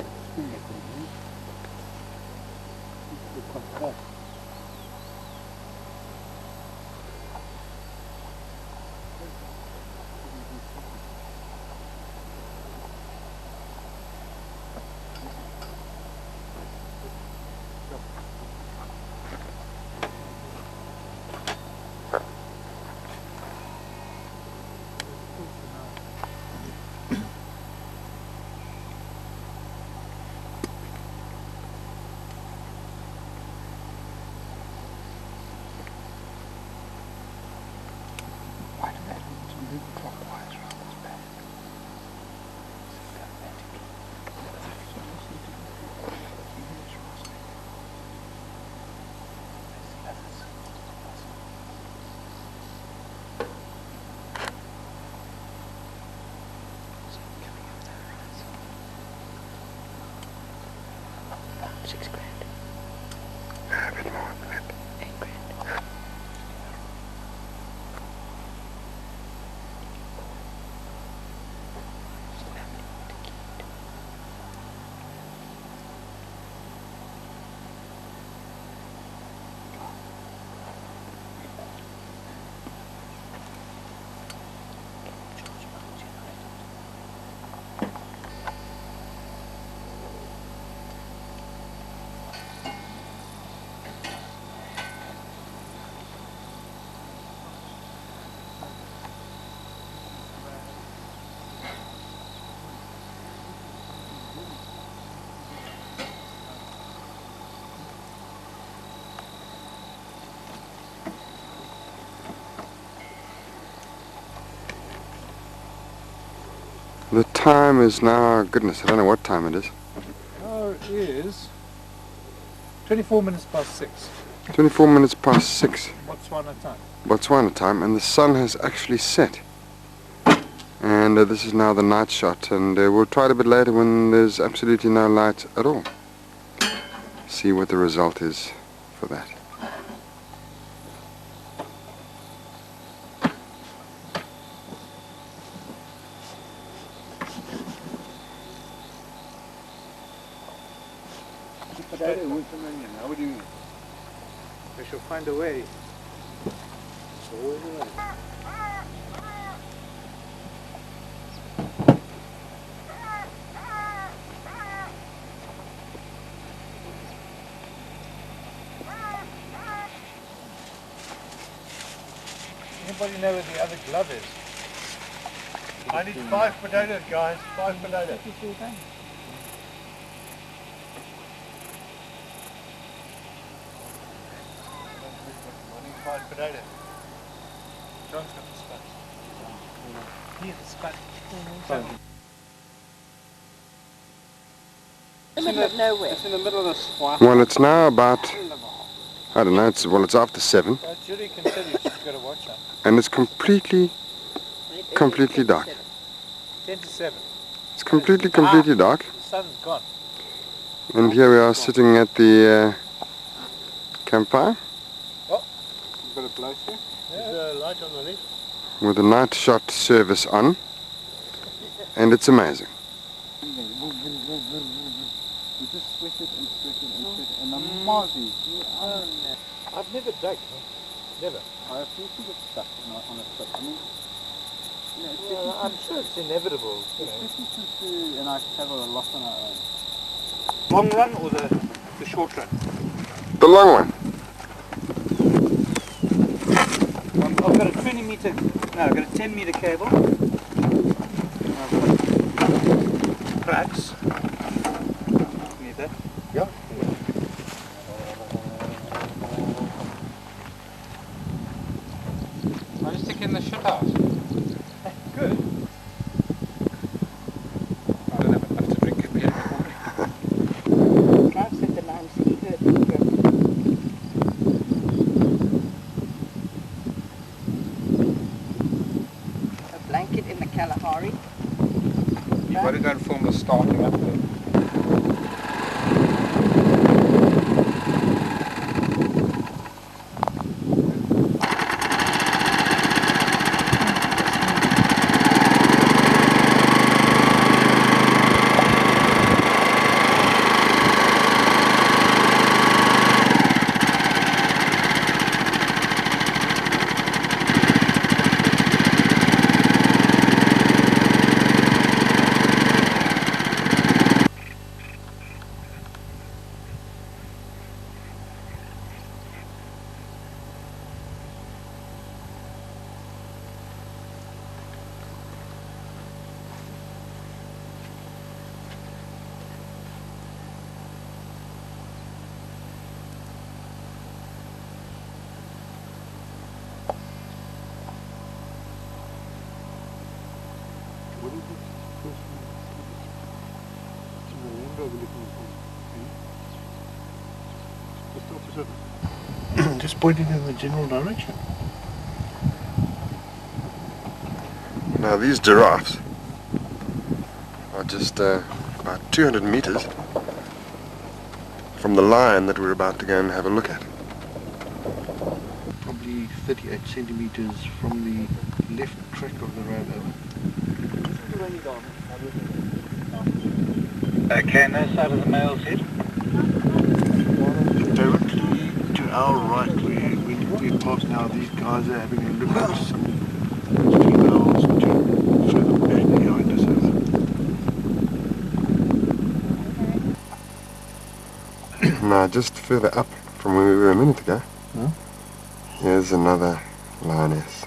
$6 grand. A bit more than that. $8 grand. The time is now, goodness, I don't know what time it is. Now it is 24 minutes past 6. 24 minutes past 6. Botswana time. Botswana time, and the sun has actually set. And this is now the night shot, and we'll try it a bit later when there's absolutely no light at all. See what the result is for that. We shall find a way. Anybody know where the other glove is? I need 5 potatoes, guys. 5 potatoes. fried potato. John's got the sponge. Here, the sponge. In the middle of nowhere. It's in the middle of the swamp. Well, it's now about, I don't know, it's after 7, Judy can tell you she's got to watch that. and it's completely dark. 10 to 7. It's completely dark. The sun's gone. And here we are sitting at the campfire Bit of blow through. There's a light on the left. with the night shot service on, and it's amazing. You just sweat it and sweat it and sweat it. And the mozzies. I've never dug. Never. I refuse to get stuck on a trip. I mean, you know, Well, I'm sure it's inevitable. You know. especially since you and I travel a lot on our own. Long run or the short run? The long one. I've got a 20 meter, no, I've got a 10 meter cable. I've got cracks. Need that? Yeah. I just stick in the shit house. Good. I don't have enough to drink it yet. I've set the line so you heard me go. A blanket in the Kalahari. You've got to go and film the starting up there. What is this first one? It's in the window overlooking the phone. Just opposite. Just pointing in the general direction. Now these giraffes are just about 200 meters from the line that we're about to go and have a look at. Probably 38 centimeters from the left track of the road over. Okay, no side of the male's head. Directly to our right, we pass now, these guys are having a look at some females which are further back behind us over. Now just further up from where we were a minute ago, here's another lioness.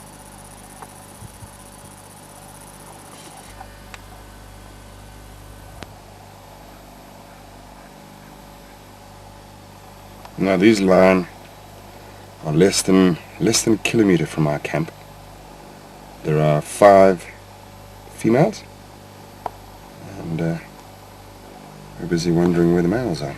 Now these lion are less than a kilometer from our camp. There are 5 females, and we're busy wondering where the males are.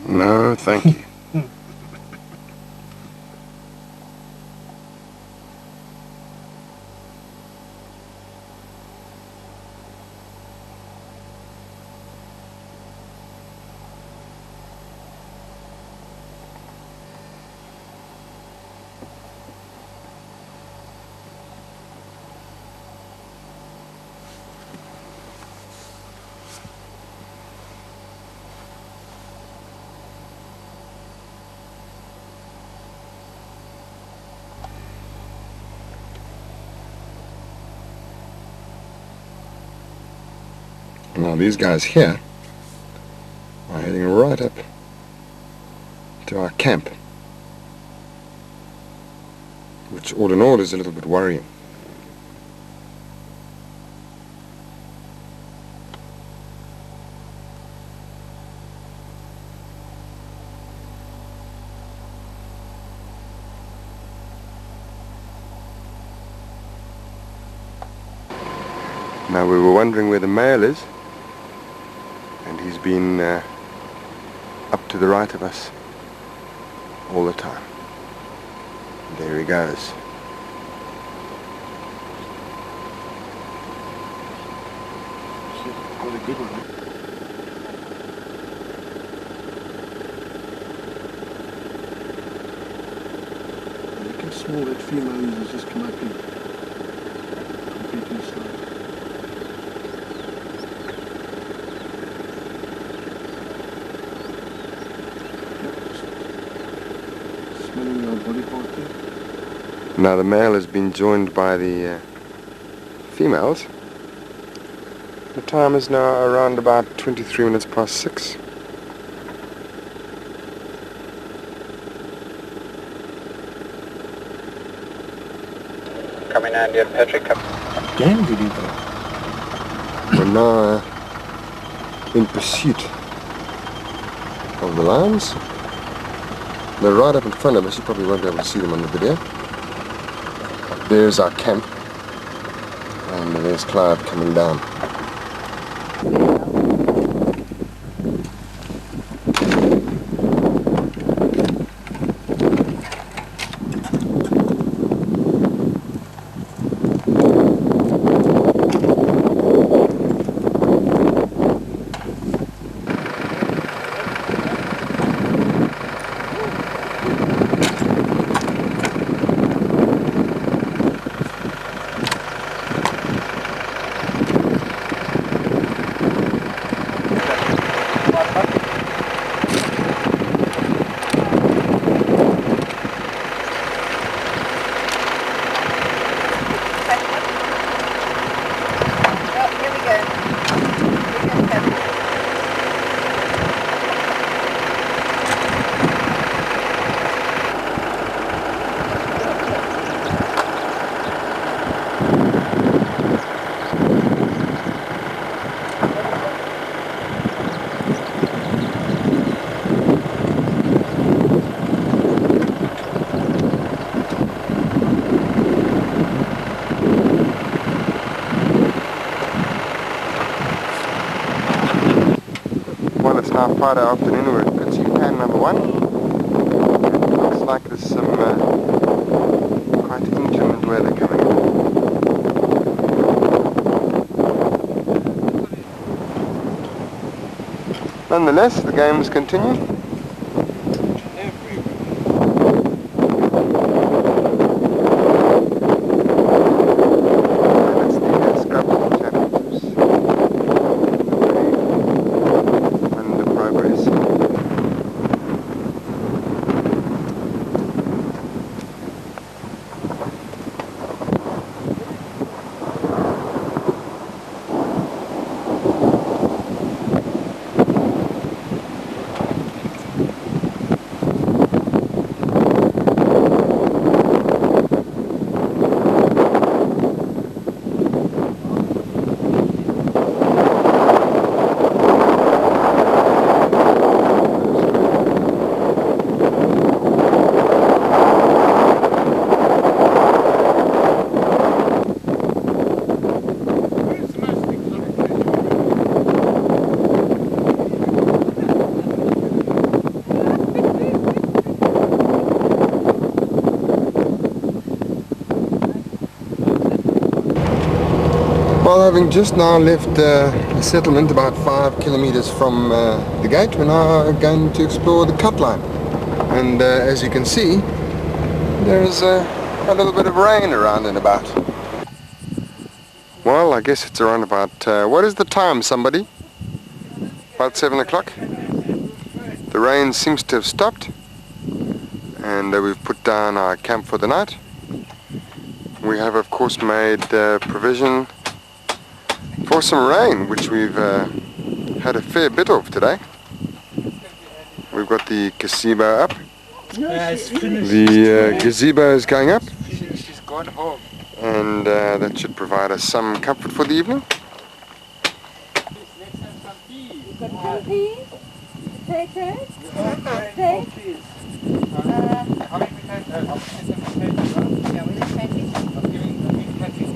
No, thank you. Now these guys here are heading right up to our camp, which all in all is a little bit worrying. Now we were wondering where the male is, and he's been up to the right of us all the time. There he goes. Got a good one. Look how small that female is, has just come up here. Completely slow. Smelling our body part there. Now the male has been joined by the females. The time is now around about 23 minutes past 6. Coming in, dear Patrick. Damn good eagle. We're now in pursuit of the lions. They're right up in front of us. You probably won't be able to see them on the video. There's our camp, and there's cloud coming down. It's now Friday afternoon. We're at Khutse April number 1. It looks like there's some quite inclement weather coming in. Nonetheless, the games continue. Well, having just now left the settlement about 5 kilometers from the gate, we're now going to explore the cut line. And as you can see, there's a little bit of rain around and about. Well, I guess it's around about, what is the time, somebody? About 7 o'clock. The rain seems to have stopped, and we've put down our camp for the night. We have, of course, made provision for some rain, which we've had a fair bit of today. We've got the gazebo up. The gazebo is going up, She's gone home. and that should provide us some comfort for the evening. You've got some peas, potatoes, steak. How many potatoes? Yeah, with the patties. I'm giving patties.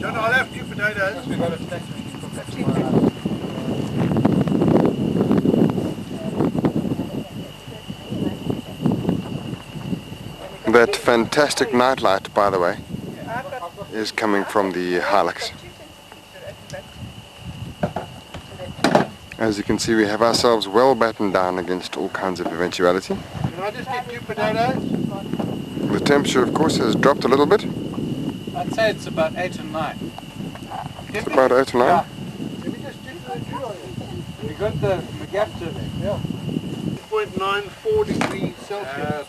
John, I'll have 2 potatoes. We've got a stack so we can cook that tomorrow. That fantastic nightlight, by the way, is coming from the Hilux. As you can see, we have ourselves well battened down against all kinds of eventuality. Can I just get 2 potatoes? The temperature, of course, has dropped a little bit. I'd say it's about 8 and 9. It's about 8 or 9. Let me just check the due. We got the gap to there. Yeah. 0.94 degrees Celsius.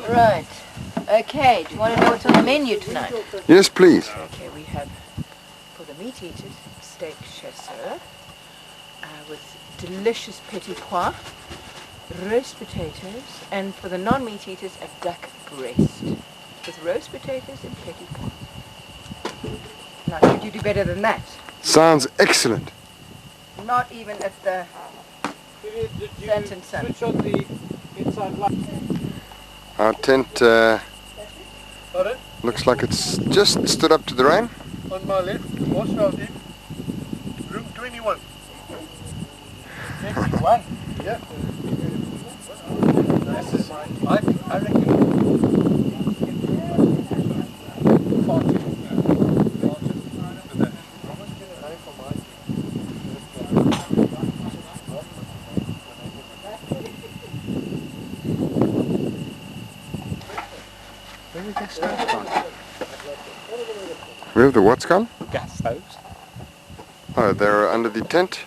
Right. Okay, do you want to know what's on the menu tonight? Yes, please. Okay, we have, for the meat eaters, steak chasseur, with delicious petit pois, roast potatoes, and for the non-meat eaters, a duck breast, with roast potatoes and petit pois. Now, could you do better than that? Sounds excellent. Not even at the Did you Sand and sun. switch on the inside light? Our tent Pardon? looks like it's just stood up to the rain. On my left, also deep. Room 21. 21. Yeah. This is, I reckon, far too. Where did that start from? We have the what's gone? Gas stoves. Oh, they're under the tent.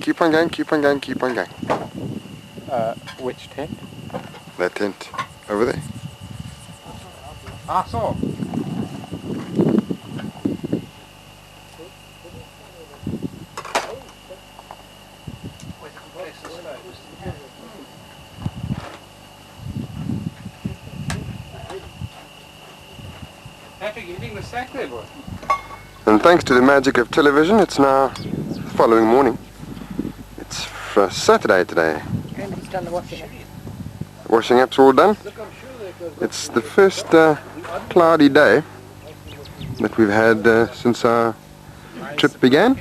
Keep on going, keep on going, keep on going. Which tent? That tent over there. I saw. Patrick, you eating the sack there, boy? And thanks to the magic of television, it's now the following morning. It's Saturday today. And it's done the washing up. Washing up's all done. It's the first cloudy day that we've had since our trip began.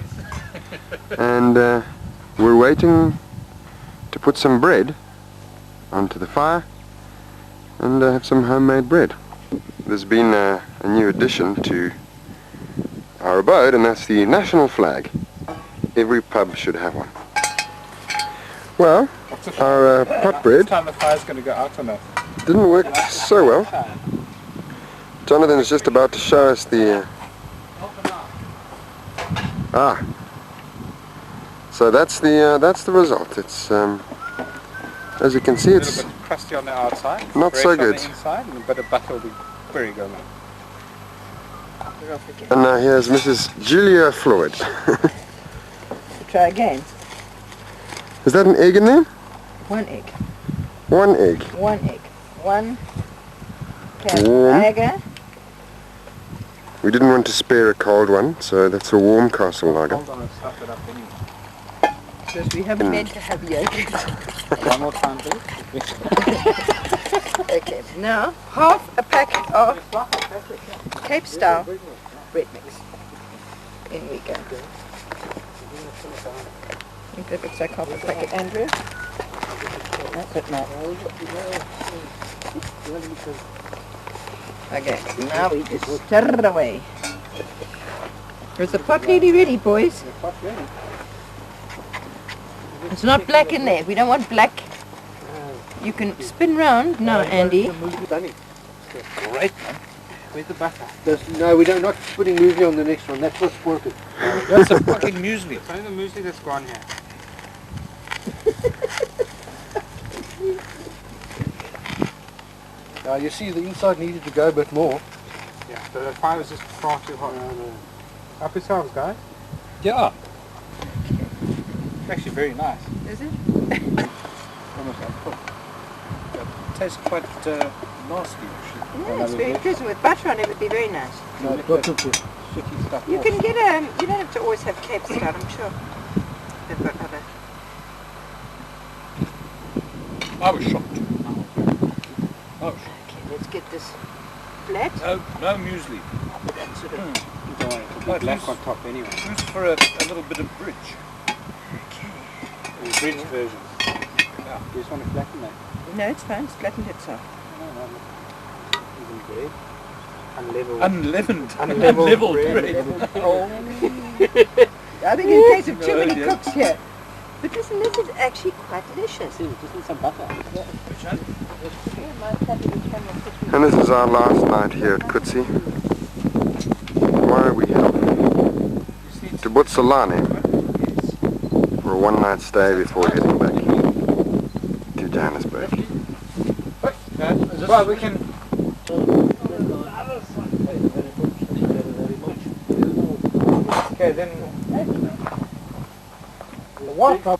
And we're waiting to put some bread onto the fire and have some homemade bread. There's been a new addition to our abode, and that's the national flag. Every pub should have one. Well, our pot bread Time the fire's going to go out on us. didn't work so well. Jonathan's just about to show us the... So that's the result. It's as you can see, A it's little bit crusty on the outside. not so bread on good. the inside, and a bit of butter will be very good. And now here's Mrs. Julia Floyd. Try again. Is that an egg in there? 1 egg. 1 egg. 1 egg. 1 Warm. lager. We didn't want to spare a cold one, so that's a warm castle lager. Hold on and stuff it up anyway. Because we haven't meant to have yogurt. One more time, please. Okay, now half a packet of Cape Style bread mix. In we go. I think that looks like half a packet, Andrew. That's it now. Okay, now we just stir it away. Is the pot nearly ready, boys? It's not black in there. We don't want black. You can spin round now, Andy. Great, man. Where's the butter? No, we don't. Not putting muesli on the next one. That's what's working. That's a fucking muesli. It's only the muesli that's gone here. You see, the inside needed to go a bit more. Yeah, so the fire was just far too hot. Happy sounds, guys. Yeah. It's actually very nice. Is it? Almost like pork. It tastes quite nasty actually. Yeah, it's very good. With butter on it would be very nice. No, it's got shitty stuff. You can get you don't have to always have Cape Stout, I'm sure. They've got other. I was shocked. Oh, Okay, let's get this flat. no muesli. That sort of. Don't worry, it'll be black on top anyway. Who's for a little bit of bridge? Okay. The bridge version. Yeah. You just want to flatten that. No, it's fine. It's flattened itself. Even bread. Unleavened. Unleavened bread. Oh. I think in case of too many cooks here. But listen, this is actually quite delicious. See, just need some butter. And this is our last night here at Khutse. Tomorrow we head off to Botsalane for a one-night stay before heading back to Johannesburg. Well, we can. Okay, then. What?